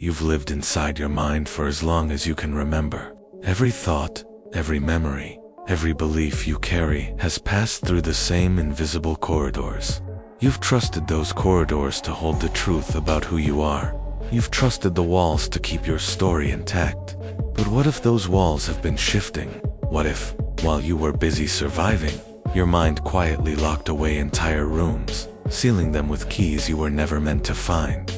You've lived inside your mind for as long as you can remember. Every thought, every memory, every belief you carry has passed through the same invisible corridors. You've trusted those corridors to hold the truth about who you are. You've trusted the walls to keep your story intact. But what if those walls have been shifting? What if, while you were busy surviving, your mind quietly locked away entire rooms, sealing them with keys you were never meant to find?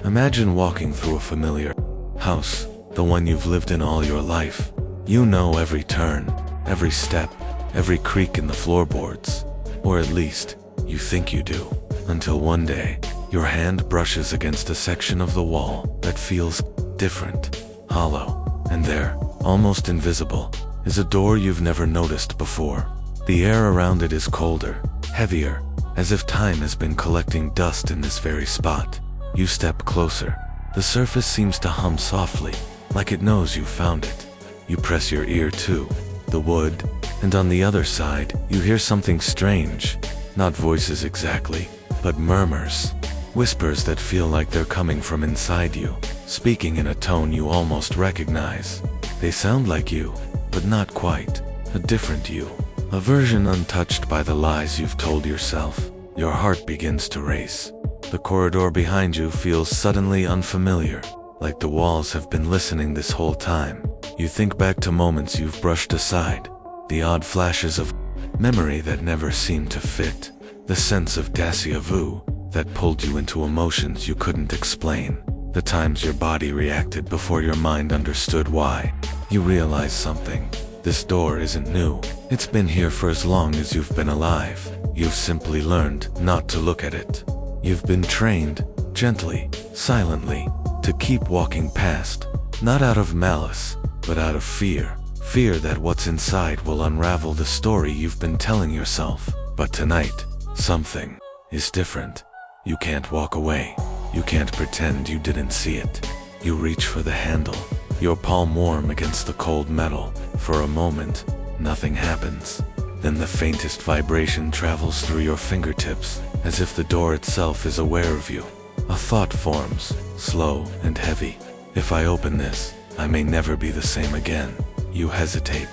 Imagine walking through a familiar house, the one you've lived in all your life. You know every turn, every step, every creak in the floorboards. Or at least, you think you do. Until one day, your hand brushes against a section of the wall that feels different, hollow, and there, almost invisible, is a door you've never noticed before. The air around it is colder, heavier, as if time has been collecting dust in this very spot. You step closer. The surface seems to hum softly, like it knows you found it. You press your ear to the wood, and on the other side, you hear something strange. Not voices exactly, but murmurs. Whispers that feel like they're coming from inside you, speaking in a tone you almost recognize. They sound like you, but not quite. A different you. A version untouched by the lies you've told yourself. Your heart begins to race. The corridor behind you feels suddenly unfamiliar, like the walls have been listening this whole time. You think back to moments you've brushed aside, the odd flashes of memory that never seemed to fit, the sense of déjà vu that pulled you into emotions you couldn't explain, the times your body reacted before your mind understood why. You realize something. This door isn't new. It's been here for as long as you've been alive. You've simply learned not to look at it. You've been trained, gently, silently, to keep walking past, not out of malice, but out of fear. Fear that what's inside will unravel the story you've been telling yourself. But tonight, something is different. You can't walk away. You can't pretend you didn't see it. You reach for the handle, your palm warm against the cold metal. For a moment, nothing happens. Then the faintest vibration travels through your fingertips, as if the door itself is aware of you. A thought forms, slow and heavy. If I open this, I may never be the same again. You hesitate.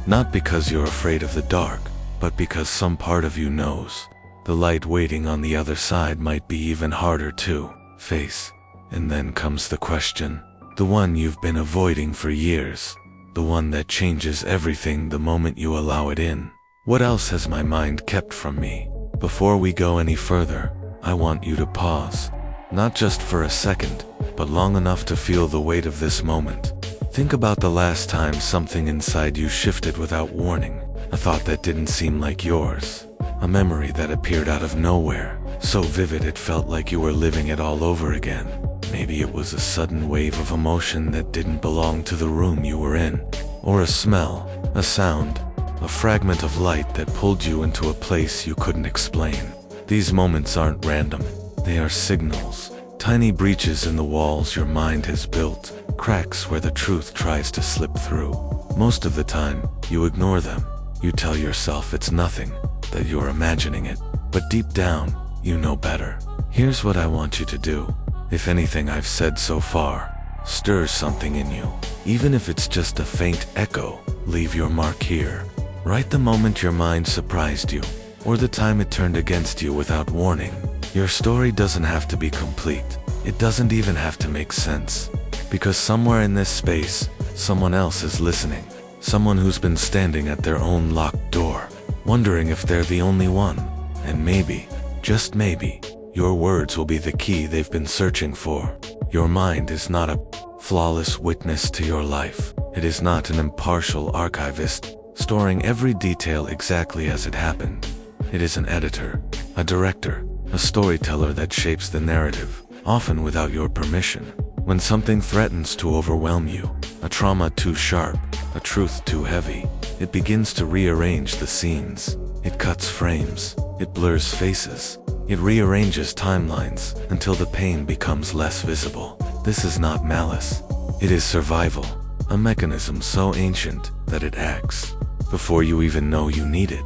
Not because you're afraid of the dark, but because some part of you knows. The light waiting on the other side might be even harder to face. And then comes the question. The one you've been avoiding for years. The one that changes everything the moment you allow it in. What else has my mind kept from me? Before we go any further, I want you to pause. Not just for a second, but long enough to feel the weight of this moment. Think about the last time something inside you shifted without warning. A thought that didn't seem like yours. A memory that appeared out of nowhere, so vivid it felt like you were living it all over again. Maybe it was a sudden wave of emotion that didn't belong to the room you were in. Or a smell, a sound, a fragment of light that pulled you into a place you couldn't explain. These moments aren't random. They are signals. Tiny breaches in the walls your mind has built. Cracks where the truth tries to slip through. Most of the time, you ignore them. You tell yourself it's nothing, that you're imagining it. But deep down, you know better. Here's what I want you to do. If anything I've said so far stirs something in you, even if it's just a faint echo, leave your mark here. Right the moment your mind surprised you, or the time it turned against you without warning. Your story doesn't have to be complete. It doesn't even have to make sense. Because somewhere in this space, someone else is listening. Someone who's been standing at their own locked door, wondering if they're the only one. And maybe, just maybe, your words will be the key they've been searching for. Your mind is not a flawless witness to your life. It is not an impartial archivist, storing every detail exactly as it happened. It is an editor, a director, a storyteller that shapes the narrative, often without your permission. When something threatens to overwhelm you, a trauma too sharp, a truth too heavy, it begins to rearrange the scenes. It cuts frames, it blurs faces, it rearranges timelines until the pain becomes less visible. This is not malice. It is survival, a mechanism so ancient that it acts before you even know you need it.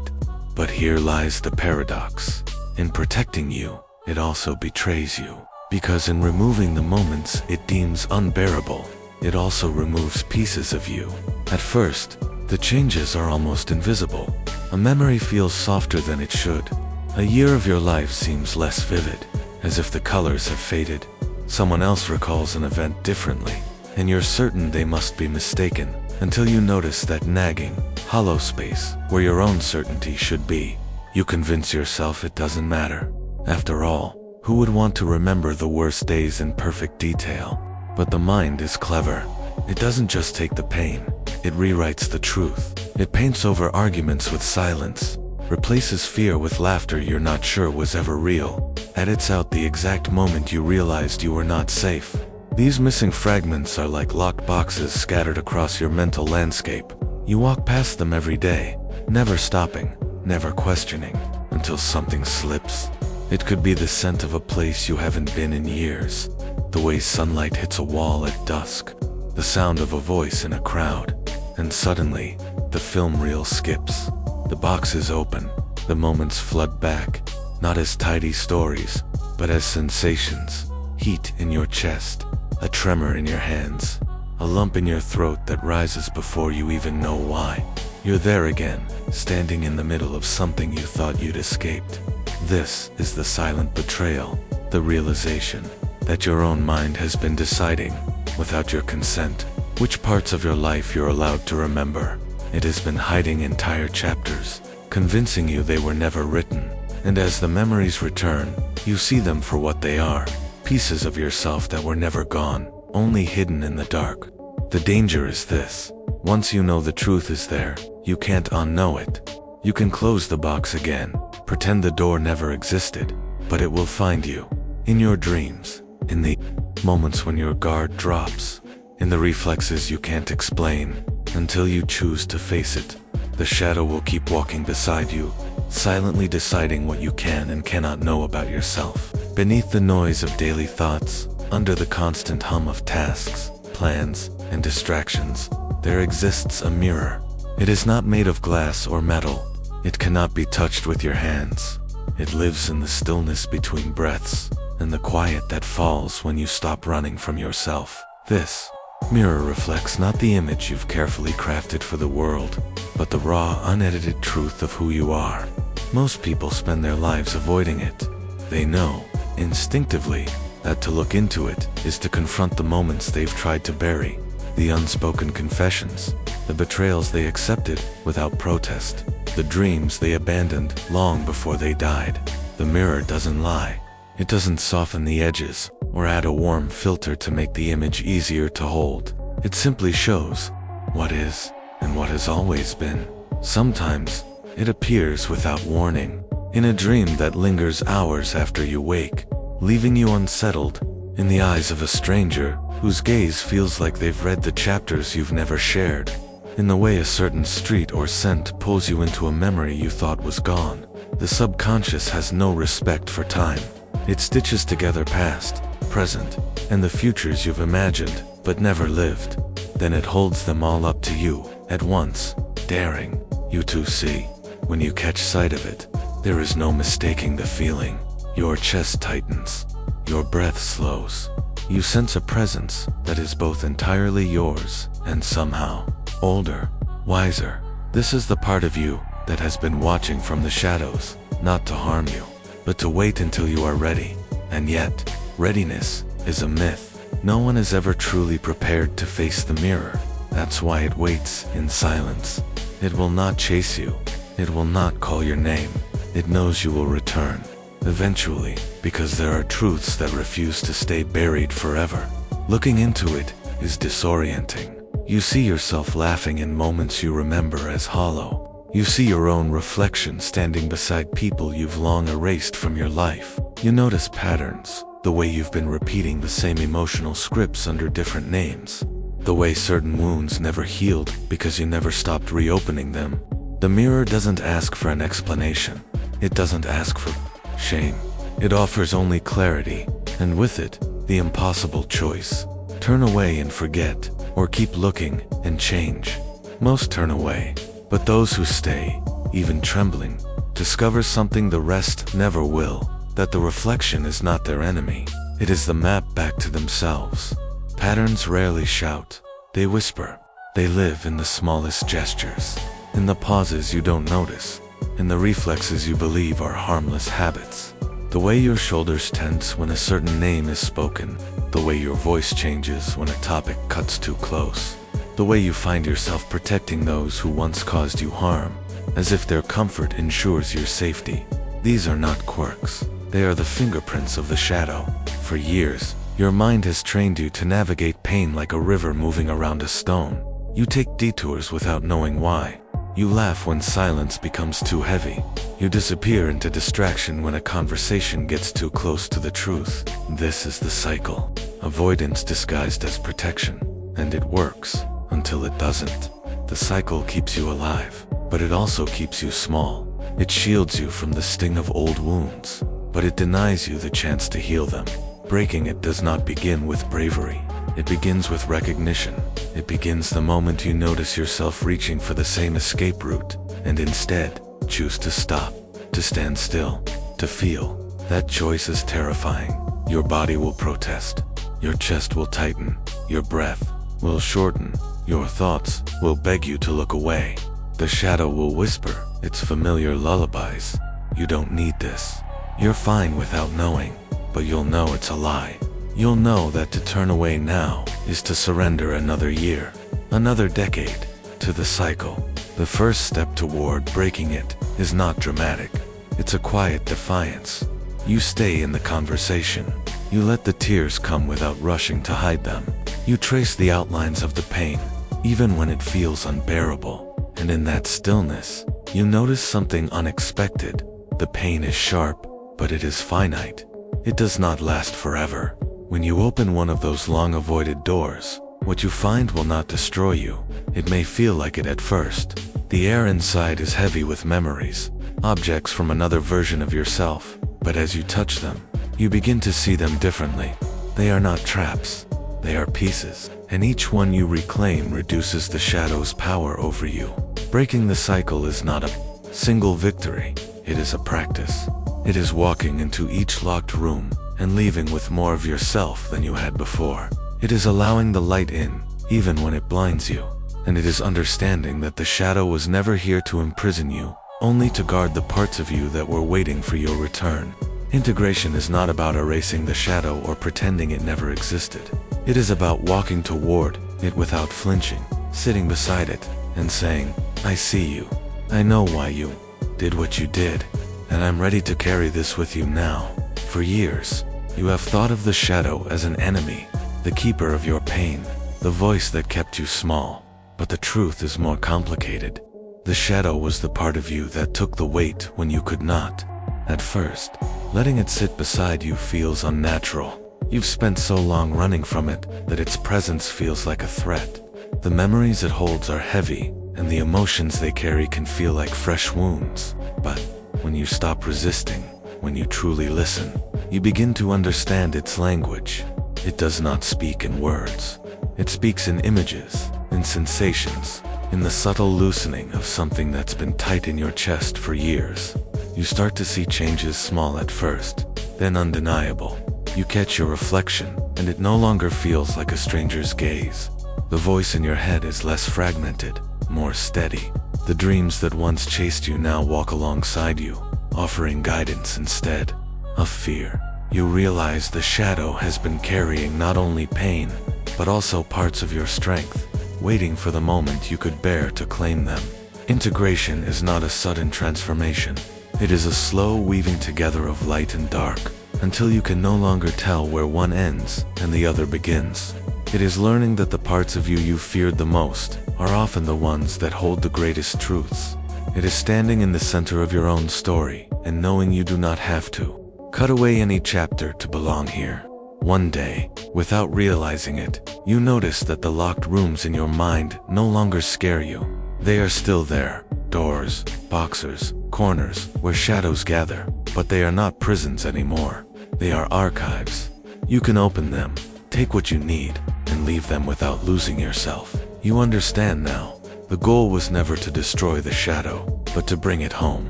But here lies the paradox. In protecting you, it also betrays you. Because in removing the moments it deems unbearable, it also removes pieces of you. At first, the changes are almost invisible. A memory feels softer than it should. A year of your life seems less vivid, as if the colors have faded. Someone else recalls an event differently, and you're certain they must be mistaken, until you notice that nagging, hollow space where your own certainty should be. You convince yourself it doesn't matter. After all, who would want to remember the worst days in perfect detail? But the mind is clever. It doesn't just take the pain, it rewrites the truth. It paints over arguments with silence, replaces fear with laughter you're not sure was ever real, edits out the exact moment you realized you were not safe. These missing fragments are like locked boxes scattered across your mental landscape. You walk past them every day, never stopping, never questioning, until something slips. It could be the scent of a place you haven't been in years, the way sunlight hits a wall at dusk, the sound of a voice in a crowd, and suddenly, the film reel skips. The box is open, the moments flood back, not as tidy stories, but as sensations. Heat in your chest, a tremor in your hands, a lump in your throat that rises before you even know why. You're there again, standing in the middle of something you thought you'd escaped. This is the silent betrayal, the realization that your own mind has been deciding, without your consent, which parts of your life you're allowed to remember. It has been hiding entire chapters, convincing you they were never written. And as the memories return, you see them for what they are, pieces of yourself that were never gone, only hidden in the dark. The danger is this: once you know the truth is there, you can't unknow it. You can close the box again, pretend the door never existed, but it will find you. In your dreams, in the moments when your guard drops, in the reflexes you can't explain, until you choose to face it. The shadow will keep walking beside you, silently deciding what you can and cannot know about yourself. Beneath the noise of daily thoughts, under the constant hum of tasks, plans, and distractions, there exists a mirror. It is not made of glass or metal. It cannot be touched with your hands. It lives in the stillness between breaths, and the quiet that falls when you stop running from yourself. This mirror reflects not the image you've carefully crafted for the world, but the raw, unedited truth of who you are. Most people spend their lives avoiding it. They know, instinctively, that to look into it is to confront the moments they've tried to bury, the unspoken confessions, the betrayals they accepted without protest, the dreams they abandoned long before they died. The mirror doesn't lie. It doesn't soften the edges or add a warm filter to make the image easier to hold. It simply shows what is and what has always been. Sometimes it appears without warning, in a dream that lingers hours after you wake, leaving you unsettled, in the eyes of a stranger whose gaze feels like they've read the chapters you've never shared, in the way a certain street or scent pulls you into a memory you thought was gone. The subconscious has no respect for time. It stitches together past, present, and the futures you've imagined but never lived. Then it holds them all up to you at once, daring you to see. When you catch sight of it, there is no mistaking the feeling. Your chest tightens, your breath slows. You sense a presence that is both entirely yours and somehow older, wiser. This is the part of you that has been watching from the shadows, not to harm you, but to wait until you are ready. And yet, readiness is a myth. No one is ever truly prepared to face the mirror. That's why it waits in silence. It will not chase you. It will not call your name. It knows you will return, eventually, because there are truths that refuse to stay buried forever. Looking into it is disorienting. You see yourself laughing in moments you remember as hollow. You see your own reflection standing beside people you've long erased from your life. You notice patterns, the way you've been repeating the same emotional scripts under different names, the way certain wounds never healed because you never stopped reopening them. The mirror doesn't ask for an explanation. It doesn't ask for shame. It offers only clarity, and with it, the impossible choice. Turn away and forget, or keep looking and change. Most turn away, but those who stay, even trembling, discover something the rest never will, that the reflection is not their enemy. It is the map back to themselves. Patterns rarely shout. They whisper. They live in the smallest gestures, in the pauses you don't notice, in the reflexes you believe are harmless habits. The way your shoulders tense when a certain name is spoken, the way your voice changes when a topic cuts too close, the way you find yourself protecting those who once caused you harm, as if their comfort ensures your safety. These are not quirks. They are the fingerprints of the shadow. For years, your mind has trained you to navigate pain like a river moving around a stone. You take detours without knowing why. You laugh when silence becomes too heavy. You disappear into distraction when a conversation gets too close to the truth. This is the cycle. Avoidance disguised as protection. And it works, until it doesn't. The cycle keeps you alive, but it also keeps you small. It shields you from the sting of old wounds, but it denies you the chance to heal them. Breaking it does not begin with bravery. It begins with recognition. It begins the moment you notice yourself reaching for the same escape route, and instead, choose to stop, to stand still, to feel. That choice is terrifying. Your body will protest. Your chest will tighten. Your breath will shorten. Your thoughts will beg you to look away. The shadow will whisper its familiar lullabies. You don't need this. You're fine without knowing, but you'll know it's a lie. You'll know that to turn away now is to surrender another year, another decade, to the cycle. The first step toward breaking it is not dramatic. It's a quiet defiance. You stay in the conversation. You let the tears come without rushing to hide them. You trace the outlines of the pain, even when it feels unbearable. And in that stillness, you notice something unexpected. The pain is sharp, but it is finite. It does not last forever. When you open one of those long-avoided doors, what you find will not destroy you. It may feel like it at first. The air inside is heavy with memories, objects from another version of yourself. But as you touch them, you begin to see them differently. They are not traps. They are pieces, and each one you reclaim reduces the shadow's power over you. Breaking the cycle is not a single victory. It is a practice. It is walking into each locked room and leaving with more of yourself than you had before. It is allowing the light in, even when it blinds you. And it is understanding that the shadow was never here to imprison you, only to guard the parts of you that were waiting for your return. Integration is not about erasing the shadow or pretending it never existed. It is about walking toward it without flinching, sitting beside it, and saying, I see you. I know why you did what you did, and I'm ready to carry this with you now. For years, you have thought of the shadow as an enemy, the keeper of your pain, the voice that kept you small. But the truth is more complicated. The shadow was the part of you that took the weight when you could not. At first, letting it sit beside you feels unnatural. You've spent so long running from it that its presence feels like a threat. The memories it holds are heavy, and the emotions they carry can feel like fresh wounds. But when you stop resisting, when you truly listen, you begin to understand its language. It does not speak in words. It speaks in images, in sensations, in the subtle loosening of something that's been tight in your chest for years. You start to see changes small at first, then undeniable. You catch your reflection, and it no longer feels like a stranger's gaze. The voice in your head is less fragmented, more steady. The dreams that once chased you now walk alongside you, offering guidance instead of fear. You realize the shadow has been carrying not only pain, but also parts of your strength, waiting for the moment you could bear to claim them. Integration is not a sudden transformation. It is a slow weaving together of light and dark, until you can no longer tell where one ends and the other begins. It is learning that the parts of you you feared the most are often the ones that hold the greatest truths. It is standing in the center of your own story and knowing you do not have to cut away any chapter to belong here. One day, without realizing it, you notice that the locked rooms in your mind no longer scare you. They are still there, doors, boxers, corners, where shadows gather, but they are not prisons anymore. They are archives. You can open them, take what you need, and leave them without losing yourself. You understand now. The goal was never to destroy the shadow, but to bring it home.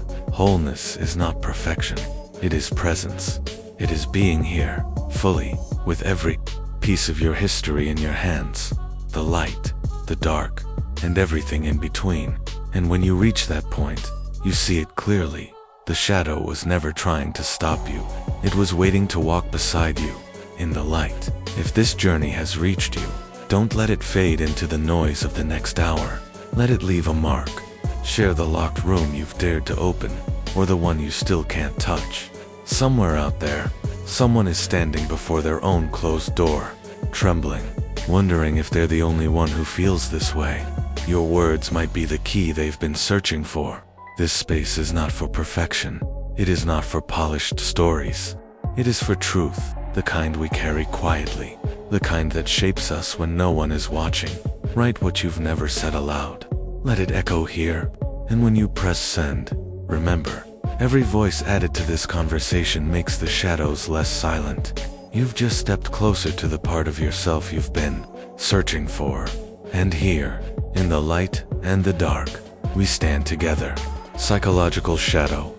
Wholeness is not perfection. It is presence. It is being here, fully, with every piece of your history in your hands, the light, the dark, and everything in between. And when you reach that point, you see it clearly. The shadow was never trying to stop you. It was waiting to walk beside you, in the light. If this journey has reached you, don't let it fade into the noise of the next hour. Let it leave a mark. Share the locked room you've dared to open, or the one you still can't touch. Somewhere out there, someone is standing before their own closed door, trembling, wondering if they're the only one who feels this way. Your words might be the key they've been searching for. This space is not for perfection. It is not for polished stories. It is for truth, the kind we carry quietly, the kind that shapes us when no one is watching. Write what you've never said aloud. Let it echo here, and when you press send, remember, every voice added to this conversation makes the shadows less silent. You've just stepped closer to the part of yourself you've been searching for. And here, in the light and the dark, we stand together. Psychological Shadow.